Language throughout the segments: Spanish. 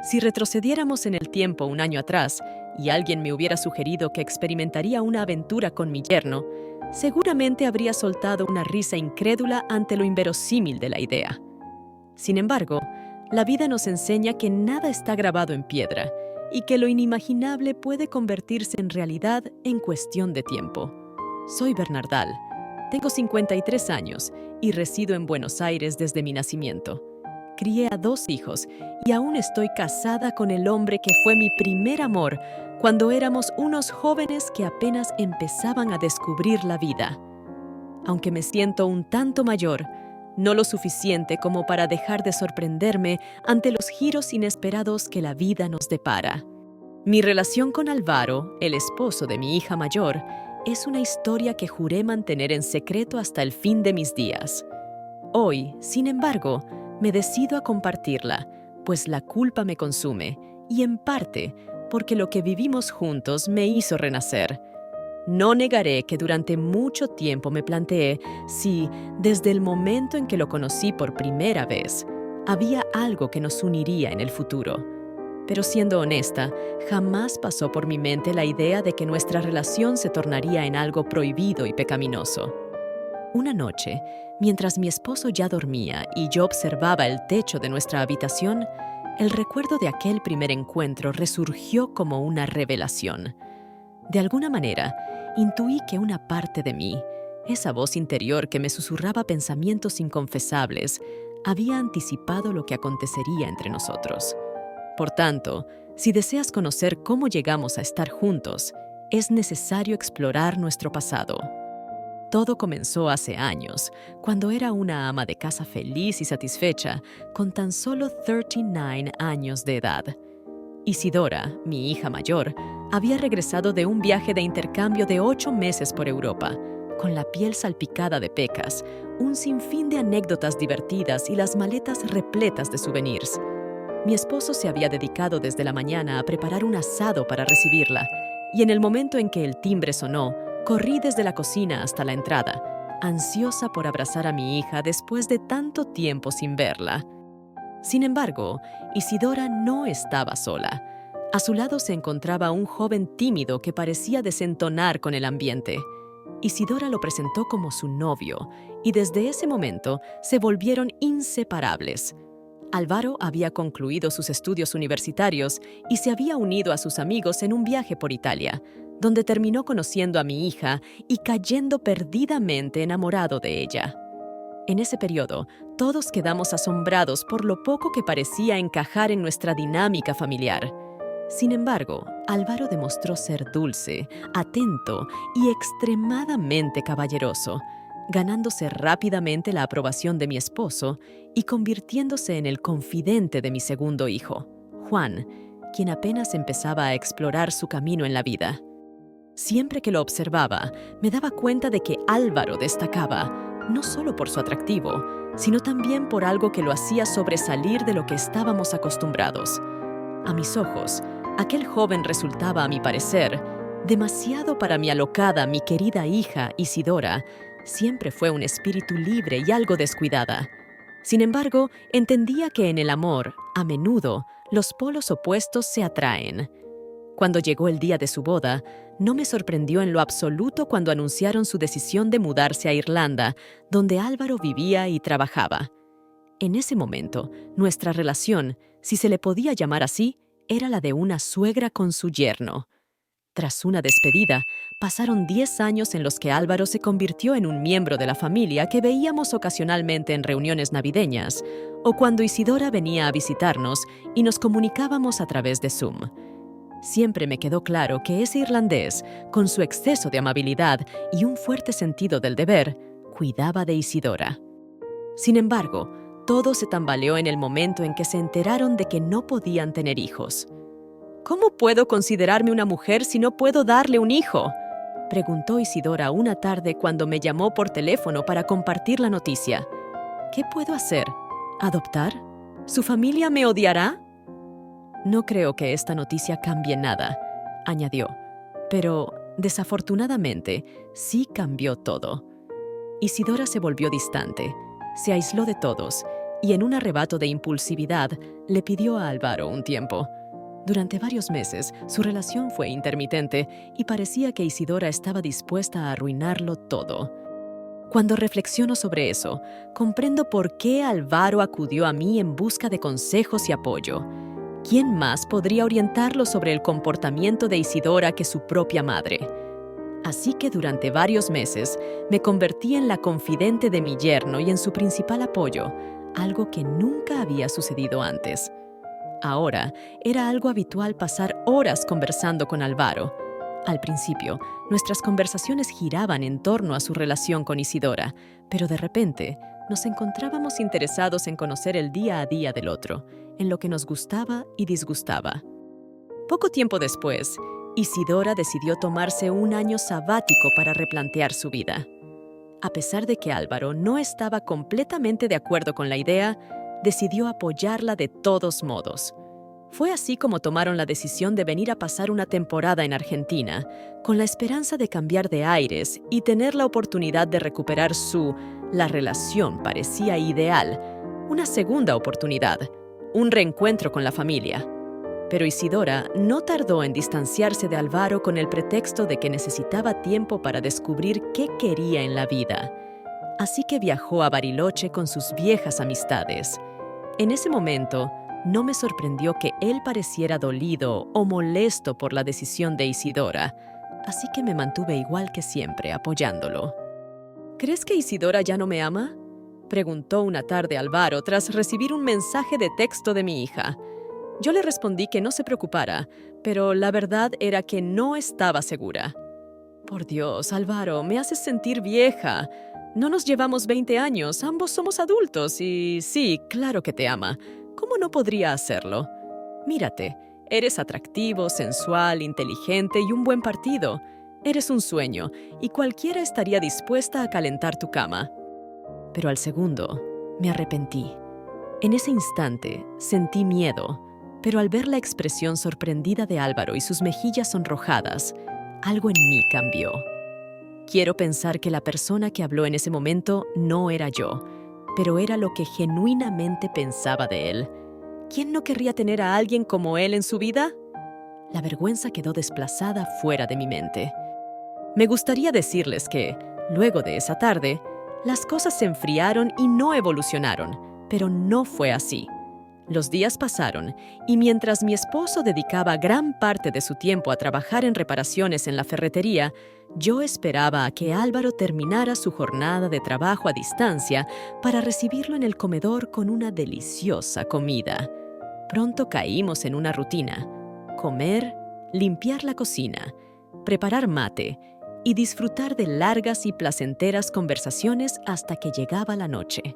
Si retrocediéramos en el tiempo un año atrás y alguien me hubiera sugerido que experimentaría una aventura con mi yerno, seguramente habría soltado una risa incrédula ante lo inverosímil de la idea. Sin embargo, la vida nos enseña que nada está grabado en piedra y que lo inimaginable puede convertirse en realidad en cuestión de tiempo. Soy Bernardal, tengo 53 años y resido en Buenos Aires desde mi nacimiento. Crié a 2 hijos y aún estoy casada con el hombre que fue mi primer amor cuando éramos unos jóvenes que apenas empezaban a descubrir la vida. Aunque me siento un tanto mayor, no lo suficiente como para dejar de sorprenderme ante los giros inesperados que la vida nos depara. Mi relación con Álvaro, el esposo de mi hija mayor, es una historia que juré mantener en secreto hasta el fin de mis días. Hoy, sin embargo, me decido a compartirla, pues la culpa me consume, y en parte porque lo que vivimos juntos me hizo renacer. No negaré que durante mucho tiempo me planteé si, desde el momento en que lo conocí por primera vez, había algo que nos uniría en el futuro. Pero siendo honesta, jamás pasó por mi mente la idea de que nuestra relación se tornaría en algo prohibido y pecaminoso. Una noche, mientras mi esposo ya dormía y yo observaba el techo de nuestra habitación, el recuerdo de aquel primer encuentro resurgió como una revelación. De alguna manera, intuí que una parte de mí, esa voz interior que me susurraba pensamientos inconfesables, había anticipado lo que acontecería entre nosotros. Por tanto, si deseas conocer cómo llegamos a estar juntos, es necesario explorar nuestro pasado. Todo comenzó hace años, cuando era una ama de casa feliz y satisfecha, con tan solo 39 años de edad. Isidora, mi hija mayor, había regresado de un viaje de intercambio de 8 meses por Europa, con la piel salpicada de pecas, un sinfín de anécdotas divertidas y las maletas repletas de souvenirs. Mi esposo se había dedicado desde la mañana a preparar un asado para recibirla, y en el momento en que el timbre sonó, corrí desde la cocina hasta la entrada, ansiosa por abrazar a mi hija después de tanto tiempo sin verla. Sin embargo, Isidora no estaba sola. A su lado se encontraba un joven tímido que parecía desentonar con el ambiente. Isidora lo presentó como su novio, y desde ese momento se volvieron inseparables. Álvaro había concluido sus estudios universitarios y se había unido a sus amigos en un viaje por Italia, donde terminó conociendo a mi hija y cayendo perdidamente enamorado de ella. En ese periodo, todos quedamos asombrados por lo poco que parecía encajar en nuestra dinámica familiar. Sin embargo, Álvaro demostró ser dulce, atento y extremadamente caballeroso, ganándose rápidamente la aprobación de mi esposo y convirtiéndose en el confidente de mi segundo hijo, Juan, quien apenas empezaba a explorar su camino en la vida. Siempre que lo observaba, me daba cuenta de que Álvaro destacaba, no solo por su atractivo, sino también por algo que lo hacía sobresalir de lo que estábamos acostumbrados. A mis ojos, aquel joven resultaba, a mi parecer, demasiado para mi alocada, mi querida hija Isidora. Siempre fue un espíritu libre y algo descuidada. Sin embargo, entendía que en el amor, a menudo, los polos opuestos se atraen. Cuando llegó el día de su boda, no me sorprendió en lo absoluto cuando anunciaron su decisión de mudarse a Irlanda, donde Álvaro vivía y trabajaba. En ese momento, nuestra relación, si se le podía llamar así, era la de una suegra con su yerno. Tras una despedida, pasaron 10 años en los que Álvaro se convirtió en un miembro de la familia que veíamos ocasionalmente en reuniones navideñas, o cuando Isidora venía a visitarnos y nos comunicábamos a través de Zoom. Siempre me quedó claro que ese irlandés, con su exceso de amabilidad y un fuerte sentido del deber, cuidaba de Isidora. Sin embargo, todo se tambaleó en el momento en que se enteraron de que no podían tener hijos. ¿Cómo puedo considerarme una mujer si no puedo darle un hijo?, preguntó Isidora una tarde cuando me llamó por teléfono para compartir la noticia. ¿Qué puedo hacer? ¿Adoptar? ¿Su familia me odiará? No creo que esta noticia cambie nada, añadió, pero desafortunadamente sí cambió todo. Isidora se volvió distante, se aisló de todos y en un arrebato de impulsividad le pidió a Álvaro un tiempo. Durante varios meses, su relación fue intermitente y parecía que Isidora estaba dispuesta a arruinarlo todo. Cuando reflexiono sobre eso, comprendo por qué Álvaro acudió a mí en busca de consejos y apoyo. ¿Quién más podría orientarlo sobre el comportamiento de Isidora que su propia madre? Así que durante varios meses me convertí en la confidente de mi yerno y en su principal apoyo, algo que nunca había sucedido antes. Ahora, era algo habitual pasar horas conversando con Álvaro. Al principio, nuestras conversaciones giraban en torno a su relación con Isidora, pero de repente nos encontrábamos interesados en conocer el día a día del otro, en lo que nos gustaba y disgustaba. Poco tiempo después, Isidora decidió tomarse un año sabático para replantear su vida. A pesar de que Álvaro no estaba completamente de acuerdo con la idea, decidió apoyarla de todos modos. Fue así como tomaron la decisión de venir a pasar una temporada en Argentina, con la esperanza de cambiar de aires y tener la oportunidad de recuperar la relación parecía ideal, una segunda oportunidad, un reencuentro con la familia. Pero Isidora no tardó en distanciarse de Álvaro con el pretexto de que necesitaba tiempo para descubrir qué quería en la vida. Así que viajó a Bariloche con sus viejas amistades. En ese momento, no me sorprendió que él pareciera dolido o molesto por la decisión de Isidora, así que me mantuve igual que siempre, apoyándolo. ¿Crees que Isidora ya no me ama?, preguntó una tarde Álvaro tras recibir un mensaje de texto de mi hija. Yo le respondí que no se preocupara, pero la verdad era que no estaba segura. Por Dios, Álvaro, me haces sentir vieja. No nos llevamos 20 años, ambos somos adultos y sí, claro que te ama. ¿Cómo no podría hacerlo? Mírate, eres atractivo, sensual, inteligente y un buen partido. Eres un sueño y cualquiera estaría dispuesta a calentar tu cama. Pero al segundo, me arrepentí. En ese instante, sentí miedo, pero al ver la expresión sorprendida de Álvaro y sus mejillas sonrojadas, algo en mí cambió. Quiero pensar que la persona que habló en ese momento no era yo, pero era lo que genuinamente pensaba de él. ¿Quién no querría tener a alguien como él en su vida? La vergüenza quedó desplazada fuera de mi mente. Me gustaría decirles que, luego de esa tarde, las cosas se enfriaron y no evolucionaron, pero no fue así. Los días pasaron y mientras mi esposo dedicaba gran parte de su tiempo a trabajar en reparaciones en la ferretería, yo esperaba a que Álvaro terminara su jornada de trabajo a distancia para recibirlo en el comedor con una deliciosa comida. Pronto caímos en una rutina: comer, limpiar la cocina, preparar mate y disfrutar de largas y placenteras conversaciones hasta que llegaba la noche.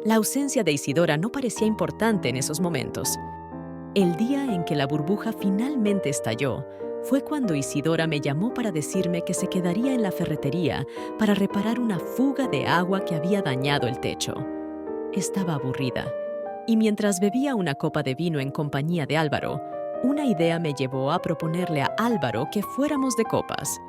La ausencia de Isidora no parecía importante en esos momentos. El día en que la burbuja finalmente estalló fue cuando Isidora me llamó para decirme que se quedaría en la ferretería para reparar una fuga de agua que había dañado el techo. Estaba aburrida, y mientras bebía una copa de vino en compañía de Álvaro, una idea me llevó a proponerle a Álvaro que fuéramos de copas.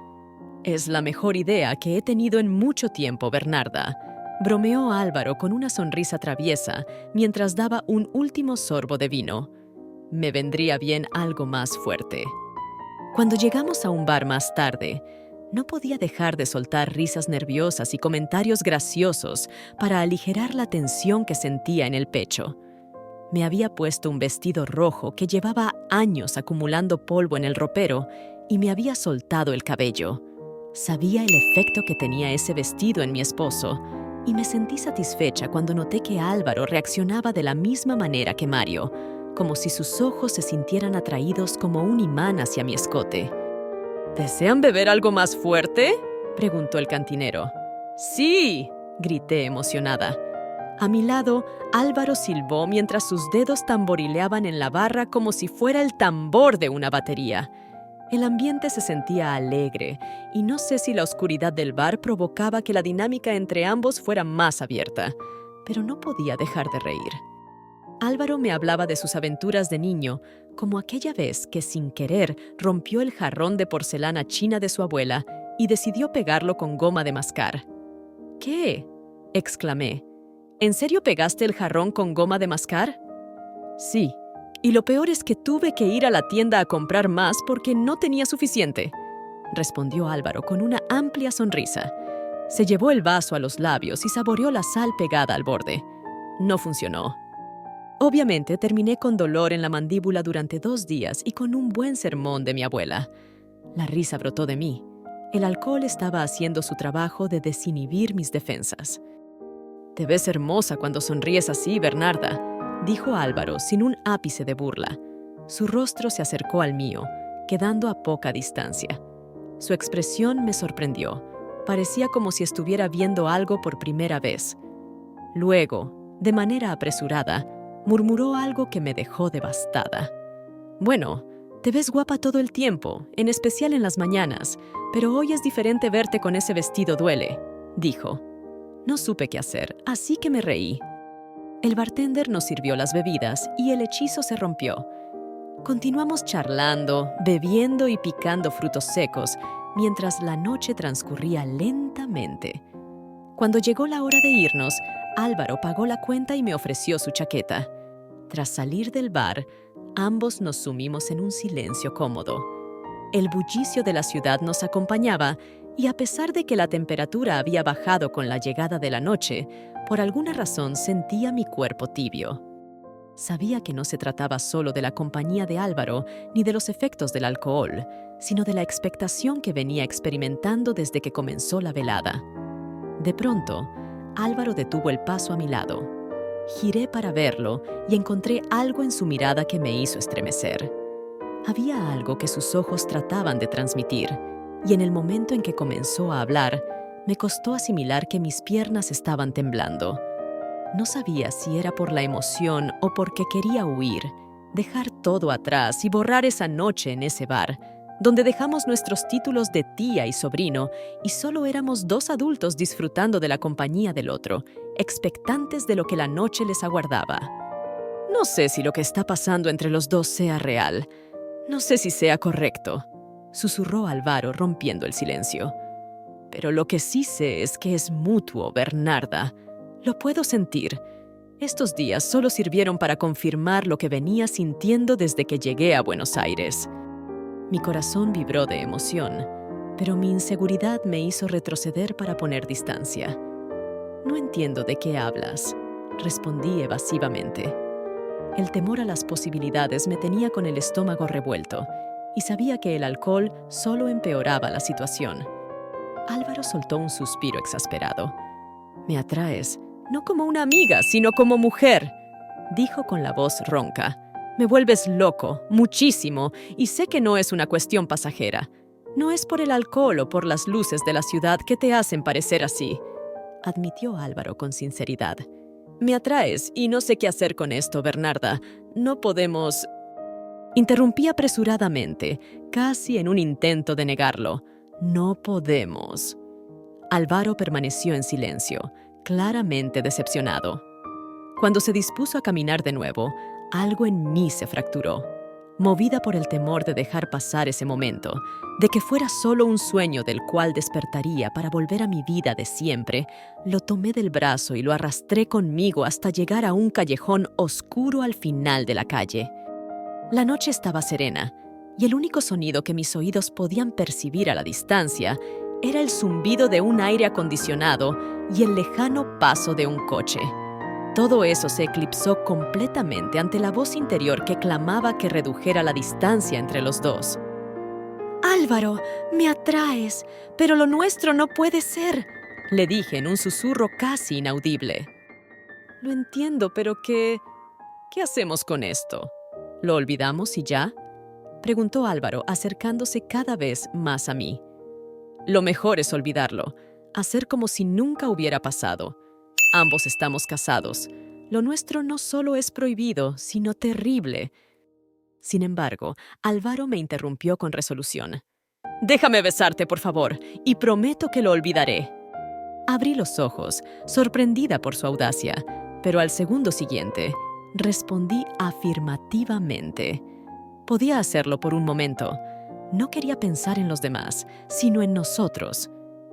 «Es la mejor idea que he tenido en mucho tiempo, Bernarda», bromeó Álvaro con una sonrisa traviesa mientras daba un último sorbo de vino. Me vendría bien algo más fuerte. Cuando llegamos a un bar más tarde, no podía dejar de soltar risas nerviosas y comentarios graciosos para aligerar la tensión que sentía en el pecho. Me había puesto un vestido rojo que llevaba años acumulando polvo en el ropero y me había soltado el cabello. Sabía el efecto que tenía ese vestido en mi esposo, y me sentí satisfecha cuando noté que Álvaro reaccionaba de la misma manera que Mario, como si sus ojos se sintieran atraídos como un imán hacia mi escote. «¿Desean beber algo más fuerte?», preguntó el cantinero. «Sí», grité emocionada. A mi lado, Álvaro silbó mientras sus dedos tamborileaban en la barra como si fuera el tambor de una batería. El ambiente se sentía alegre, y no sé si la oscuridad del bar provocaba que la dinámica entre ambos fuera más abierta, pero no podía dejar de reír. Álvaro me hablaba de sus aventuras de niño, como aquella vez que sin querer rompió el jarrón de porcelana china de su abuela y decidió pegarlo con goma de mascar. «¿Qué?», exclamé. ¿En serio pegaste el jarrón con goma de mascar? Sí, y lo peor es que tuve que ir a la tienda a comprar más porque no tenía suficiente, respondió Álvaro con una amplia sonrisa. Se llevó el vaso a los labios y saboreó la sal pegada al borde. No funcionó. Obviamente terminé con dolor en la mandíbula durante 2 días y con un buen sermón de mi abuela. La risa brotó de mí. El alcohol estaba haciendo su trabajo de desinhibir mis defensas. «Te ves hermosa cuando sonríes así, Bernarda», dijo Álvaro sin un ápice de burla. Su rostro se acercó al mío, quedando a poca distancia. Su expresión me sorprendió. Parecía como si estuviera viendo algo por primera vez. Luego, de manera apresurada, murmuró algo que me dejó devastada. «Bueno, te ves guapa todo el tiempo, en especial en las mañanas, pero hoy es diferente verte con ese vestido duele», dijo. No supe qué hacer, así que me reí. El bartender nos sirvió las bebidas y el hechizo se rompió. Continuamos charlando, bebiendo y picando frutos secos, mientras la noche transcurría lentamente. Cuando llegó la hora de irnos, Álvaro pagó la cuenta y me ofreció su chaqueta. Tras salir del bar, ambos nos sumimos en un silencio cómodo. El bullicio de la ciudad nos acompañaba y a pesar de que la temperatura había bajado con la llegada de la noche, por alguna razón sentía mi cuerpo tibio. Sabía que no se trataba solo de la compañía de Álvaro ni de los efectos del alcohol, sino de la expectación que venía experimentando desde que comenzó la velada. De pronto, Álvaro detuvo el paso a mi lado. Giré para verlo y encontré algo en su mirada que me hizo estremecer. Había algo que sus ojos trataban de transmitir, y en el momento en que comenzó a hablar, me costó asimilar que mis piernas estaban temblando. No sabía si era por la emoción o porque quería huir, dejar todo atrás y borrar esa noche en ese bar, donde dejamos nuestros títulos de tía y sobrino y solo éramos 2 adultos disfrutando de la compañía del otro, expectantes de lo que la noche les aguardaba. No sé si lo que está pasando entre los dos sea real. No sé si sea correcto, susurró Álvaro rompiendo el silencio. Pero lo que sí sé es que es mutuo, Bernarda. Lo puedo sentir. Estos días solo sirvieron para confirmar lo que venía sintiendo desde que llegué a Buenos Aires. Mi corazón vibró de emoción, pero mi inseguridad me hizo retroceder para poner distancia. «No entiendo de qué hablas», respondí evasivamente. El temor a las posibilidades me tenía con el estómago revuelto y sabía que el alcohol solo empeoraba la situación. Álvaro soltó un suspiro exasperado. «Me atraes, no como una amiga, sino como mujer», dijo con la voz ronca. «Me vuelves loco, muchísimo, y sé que no es una cuestión pasajera. No es por el alcohol o por las luces de la ciudad que te hacen parecer así», admitió Álvaro con sinceridad. «Me atraes y no sé qué hacer con esto, Bernarda. No podemos...» Interrumpí apresuradamente, casi en un intento de negarlo. «No podemos». Álvaro permaneció en silencio, claramente decepcionado. Cuando se dispuso a caminar de nuevo, algo en mí se fracturó. Movida por el temor de dejar pasar ese momento, de que fuera solo un sueño del cual despertaría para volver a mi vida de siempre, lo tomé del brazo y lo arrastré conmigo hasta llegar a un callejón oscuro al final de la calle. La noche estaba serena, y el único sonido que mis oídos podían percibir a la distancia era el zumbido de un aire acondicionado y el lejano paso de un coche. Todo eso se eclipsó completamente ante la voz interior que clamaba que redujera la distancia entre los dos. «Álvaro, me atraes, pero lo nuestro no puede ser», le dije en un susurro casi inaudible. «Lo entiendo, pero ¿qué hacemos con esto? ¿Lo olvidamos y ya?», preguntó Álvaro, acercándose cada vez más a mí. «Lo mejor es olvidarlo, hacer como si nunca hubiera pasado. Ambos estamos casados. Lo nuestro no solo es prohibido, sino terrible». Sin embargo, Álvaro me interrumpió con resolución. «Déjame besarte, por favor, y prometo que lo olvidaré». Abrí los ojos, sorprendida por su audacia, pero al segundo siguiente, respondí afirmativamente. Podía hacerlo por un momento. No quería pensar en los demás, sino en nosotros.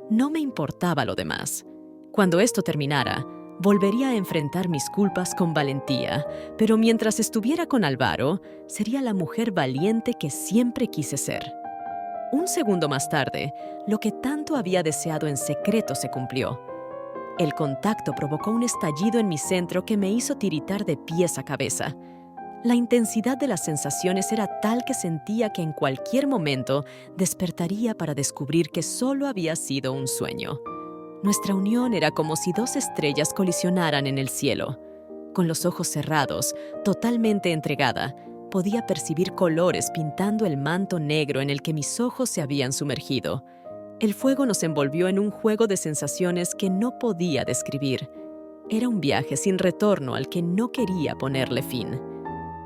No me importaba lo demás. Cuando esto terminara, Volvería a enfrentar mis culpas con valentía, pero mientras estuviera con Álvaro, sería la mujer valiente que siempre quise ser. Un segundo más tarde, lo que tanto había deseado en secreto se cumplió. El contacto provocó un estallido en mi centro que me hizo tiritar de pies a cabeza. La intensidad de las sensaciones era tal que sentía que en cualquier momento despertaría para descubrir que solo había sido un sueño. Nuestra unión era como si dos estrellas colisionaran en el cielo. Con los ojos cerrados, totalmente entregada, podía percibir colores pintando el manto negro en el que mis ojos se habían sumergido. El fuego nos envolvió en un juego de sensaciones que no podía describir. Era un viaje sin retorno al que no quería ponerle fin.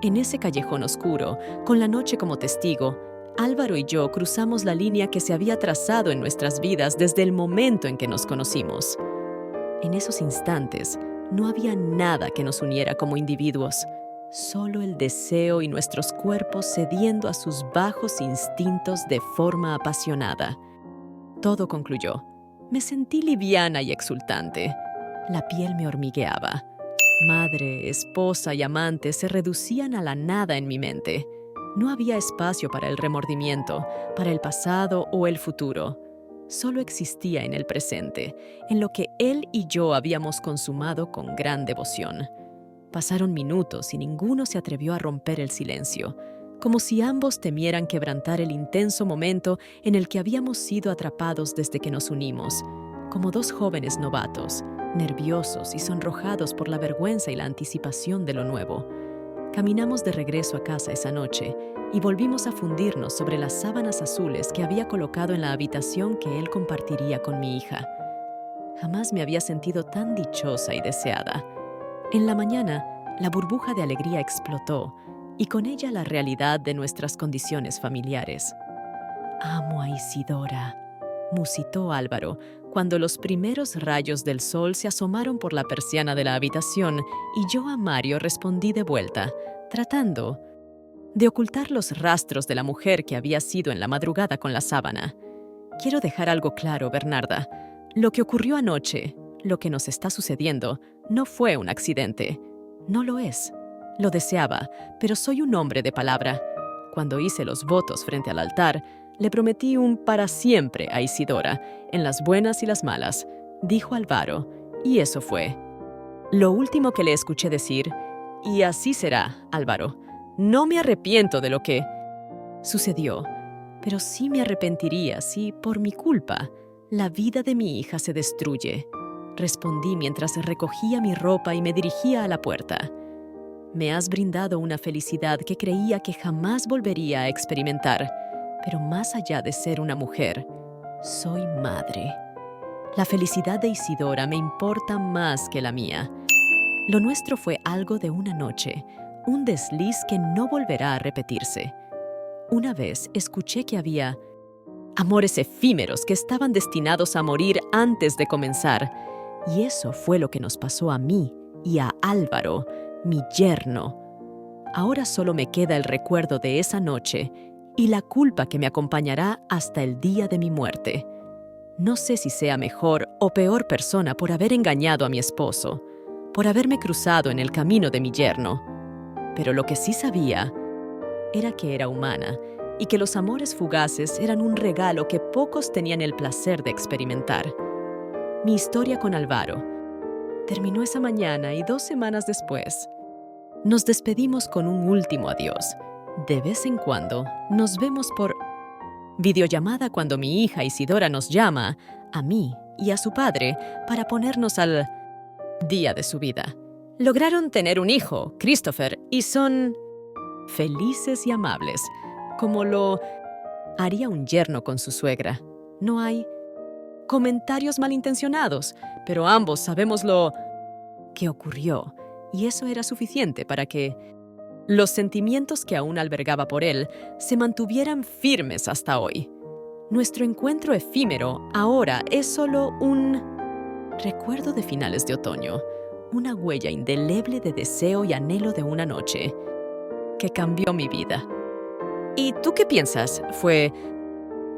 En ese callejón oscuro, con la noche como testigo, Álvaro y yo cruzamos la línea que se había trazado en nuestras vidas desde el momento en que nos conocimos. En esos instantes, no había nada que nos uniera como individuos, solo el deseo y nuestros cuerpos cediendo a sus bajos instintos de forma apasionada. Todo concluyó. Me sentí liviana y exultante. La piel me hormigueaba. Madre, esposa y amante se reducían a la nada en mi mente. No había espacio para el remordimiento, para el pasado o el futuro. Solo existía en el presente, en lo que él y yo habíamos consumado con gran devoción. Pasaron minutos y ninguno se atrevió a romper el silencio, como si ambos temieran quebrantar el intenso momento en el que habíamos sido atrapados desde que nos unimos, como dos jóvenes novatos, nerviosos y sonrojados por la vergüenza y la anticipación de lo nuevo. Caminamos de regreso a casa esa noche y volvimos a fundirnos sobre las sábanas azules que había colocado en la habitación que él compartiría con mi hija. Jamás me había sentido tan dichosa y deseada. En la mañana, la burbuja de alegría explotó y con ella la realidad de nuestras condiciones familiares. «Amo a Isidora», musitó Álvaro, cuando los primeros rayos del sol se asomaron por la persiana de la habitación y yo a Mario respondí de vuelta, tratando de ocultar los rastros de la mujer que había sido en la madrugada con la sábana. Quiero dejar algo claro, Bernarda. Lo que ocurrió anoche, lo que nos está sucediendo, no fue un accidente. No lo es. Lo deseaba, pero soy un hombre de palabra. Cuando hice los votos frente al altar, le prometí un para siempre a Isidora, en las buenas y las malas, dijo Álvaro, y eso fue. Lo último que le escuché decir, y así será, Álvaro. No me arrepiento de lo que sucedió, pero sí me arrepentiría si, por mi culpa, la vida de mi hija se destruye, respondí mientras recogía mi ropa y me dirigía a la puerta. Me has brindado una felicidad que creía que jamás volvería a experimentar, pero más allá de ser una mujer, soy madre. La felicidad de Isidora me importa más que la mía. Lo nuestro fue algo de una noche, un desliz que no volverá a repetirse. Una vez escuché que había amores efímeros que estaban destinados a morir antes de comenzar, y eso fue lo que nos pasó a mí y a Álvaro, mi yerno. Ahora solo me queda el recuerdo de esa noche y la culpa que me acompañará hasta el día de mi muerte. No sé si sea mejor o peor persona por haber engañado a mi esposo, por haberme cruzado en el camino de mi yerno. Pero lo que sí sabía era que era humana y que los amores fugaces eran un regalo que pocos tenían el placer de experimentar. Mi historia con Álvaro terminó esa mañana y 2 semanas después nos despedimos con un último adiós. De vez en cuando nos vemos por videollamada cuando mi hija Isidora nos llama, a mí y a su padre, para ponernos al día de su vida. Lograron tener un hijo, Christopher, y son felices y amables, como lo haría un yerno con su suegra. No hay comentarios malintencionados, pero ambos sabemos lo que ocurrió, y eso era suficiente para que los sentimientos que aún albergaba por él se mantuvieran firmes hasta hoy. Nuestro encuentro efímero ahora es solo un recuerdo de finales de otoño, una huella indeleble de deseo y anhelo de una noche que cambió mi vida. ¿Y tú qué piensas? ¿Fue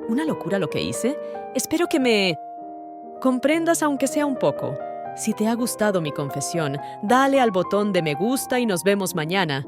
una locura lo que hice? Espero que me comprendas aunque sea un poco. Si te ha gustado mi confesión, dale al botón de me gusta y nos vemos mañana.